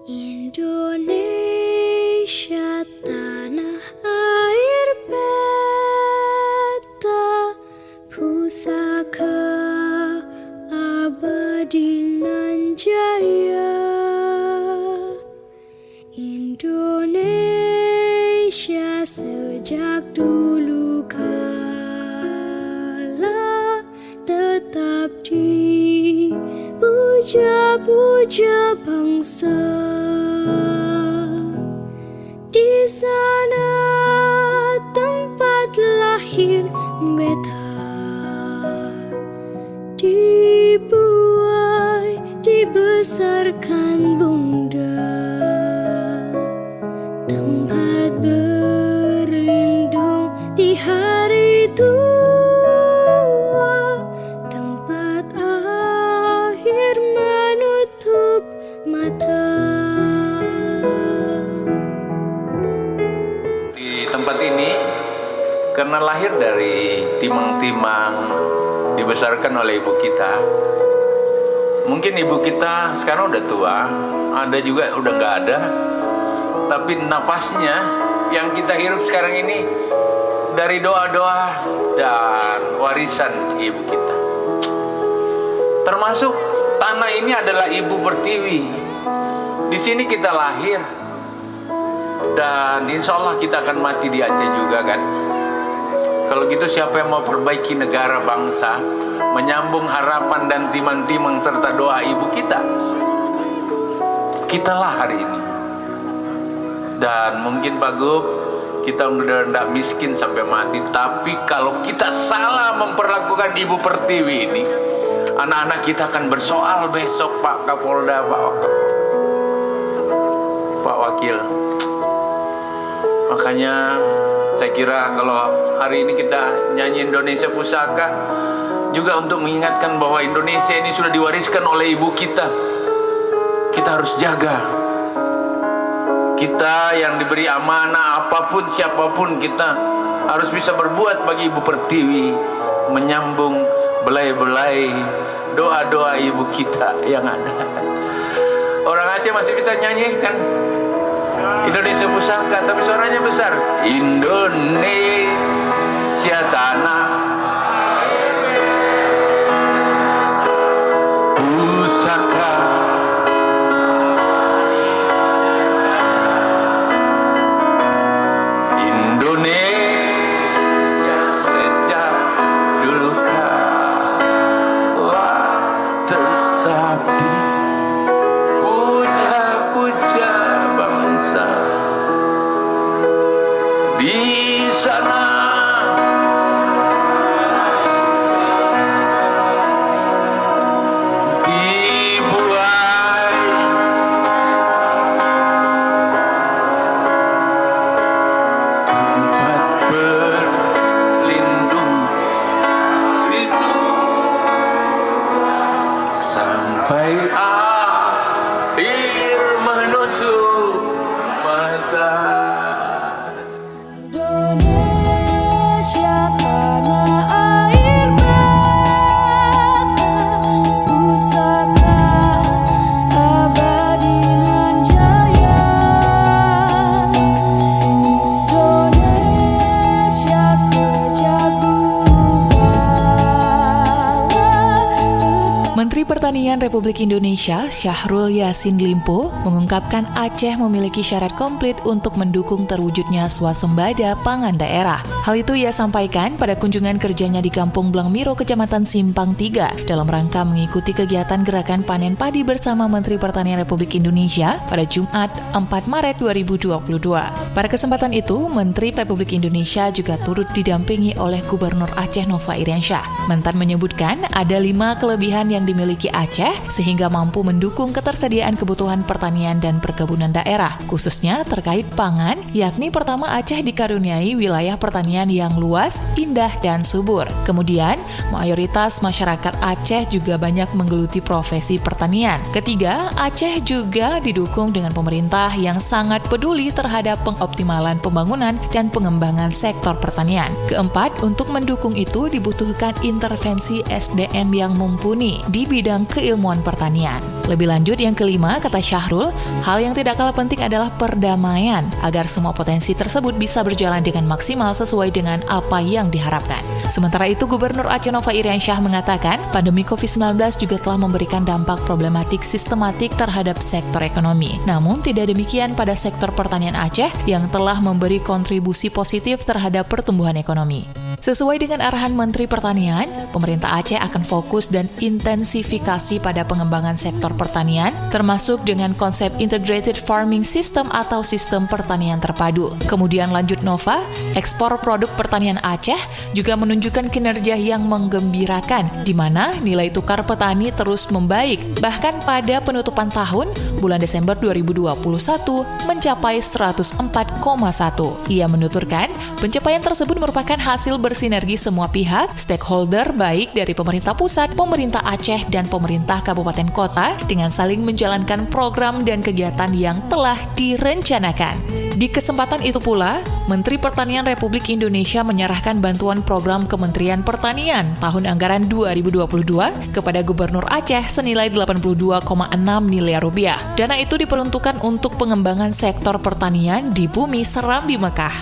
Indonesia tanah air beta, pusaka abadi nan jaya. Indonesia sejak dulu kala tetap dipuja-puja bangsa. Di sana tempat lahir beta, dibuai dibesarkan bunda, tempat berlindung di hari tua, tempat akhir menutup mata. Di tempat ini, karena lahir dari timang-timang, dibesarkan oleh ibu kita. Mungkin ibu kita sekarang udah tua, ada juga udah nggak ada, tapi napasnya yang kita hirup sekarang ini dari doa-doa dan warisan ibu kita. Termasuk tanah ini adalah ibu pertiwi. Di sini kita lahir, dan insya Allah kita akan mati di Aceh juga kan. Kalau gitu siapa yang mau perbaiki negara bangsa, menyambung harapan dan timang-timang serta doa ibu kita? Kitalah hari ini. Dan mungkin Pak Gub, kita udah tidak miskin sampai mati, tapi kalau kita salah memperlakukan ibu pertiwi ini, anak-anak kita akan bersoal besok Pak Kapolda, Pak Wakil. Makanya saya kira kalau hari ini kita nyanyi Indonesia Pusaka juga untuk mengingatkan bahwa Indonesia ini sudah diwariskan oleh ibu kita. Kita harus jaga. Kita yang diberi amanah, apapun siapapun, kita harus bisa berbuat bagi ibu pertiwi, menyambung belai-belai doa-doa ibu kita yang ada. Orang Aceh masih bisa nyanyi kan Indonesia Pusaka, tapi suaranya besar. Indonesia tanah pusaka Indonesia sejak dulu kala tetap dipuja-puja bangsa. Di sana dibuai tempat berlindung itu sampai akhir menutup mata. Indonesia tanah air beta, pusaka abadi nan jaya. Indonesia sejak dulu kala tetap. Menteri Pertanian Republik Indonesia Syahrul Yassin Limpo mengungkapkan Aceh memiliki syarat komplit untuk mendukung terwujudnya swasembada pangan daerah. Hal itu ia sampaikan pada kunjungan kerjanya di Kampung Blangmiro, Kecamatan Simpang 3 dalam rangka mengikuti kegiatan gerakan panen padi bersama Menteri Pertanian Republik Indonesia pada Jumat 4 Maret 2022. Pada kesempatan itu, Menteri Republik Indonesia juga turut didampingi oleh Gubernur Aceh Nova Iriansyah. Mentan menyebutkan ada 5 kelebihan yang dimiliki Aceh sehingga mampu mendukung ketersediaan kebutuhan pertanian dan perkebunan daerah, khususnya terkait pangan, yakni pertama Aceh dikaruniai wilayah pertanian yang luas, indah, dan subur. Kemudian, mayoritas masyarakat Aceh juga banyak menggeluti profesi pertanian. Ketiga, Aceh juga didukung dengan pemerintah yang sangat peduli terhadap pengoptimalan pembangunan dan pengembangan sektor pertanian. Keempat, untuk mendukung itu dibutuhkan intervensi SDM yang mumpuni di bidang keilmuan pertanian. Lebih lanjut, yang kelima, kata Syahrul, hal yang tidak kalah penting adalah perdamaian, agar semua potensi tersebut bisa berjalan dengan maksimal sesuai dengan apa yang diharapkan. Sementara itu, Gubernur Aceh Nova Iriansyah mengatakan, pandemi COVID-19 juga telah memberikan dampak problematik sistematik terhadap sektor ekonomi. Namun, tidak demikian pada sektor pertanian Aceh yang telah memberi kontribusi positif terhadap pertumbuhan ekonomi. Sesuai dengan arahan Menteri Pertanian, pemerintah Aceh akan fokus dan intensifikasi pada pengembangan sektor pertanian, termasuk dengan konsep Integrated Farming System atau sistem pertanian terpadu. Kemudian lanjut Nova, ekspor produk pertanian Aceh juga menunjukkan kinerja yang menggembirakan, di mana nilai tukar petani terus membaik. Bahkan pada penutupan tahun, bulan Desember 2021 mencapai 104,1. Ia menuturkan, pencapaian tersebut merupakan hasil bersinergi semua pihak, stakeholder baik dari pemerintah pusat, pemerintah Aceh, dan pemerintah kabupaten kota dengan saling menjalankan program dan kegiatan yang telah direncanakan. Di kesempatan itu pula, Menteri Pertanian Republik Indonesia menyerahkan bantuan program Kementerian Pertanian tahun anggaran 2022 kepada Gubernur Aceh senilai 82,6 miliar rupiah. Dana itu diperuntukkan untuk pengembangan sektor pertanian di bumi Serambi Mekah.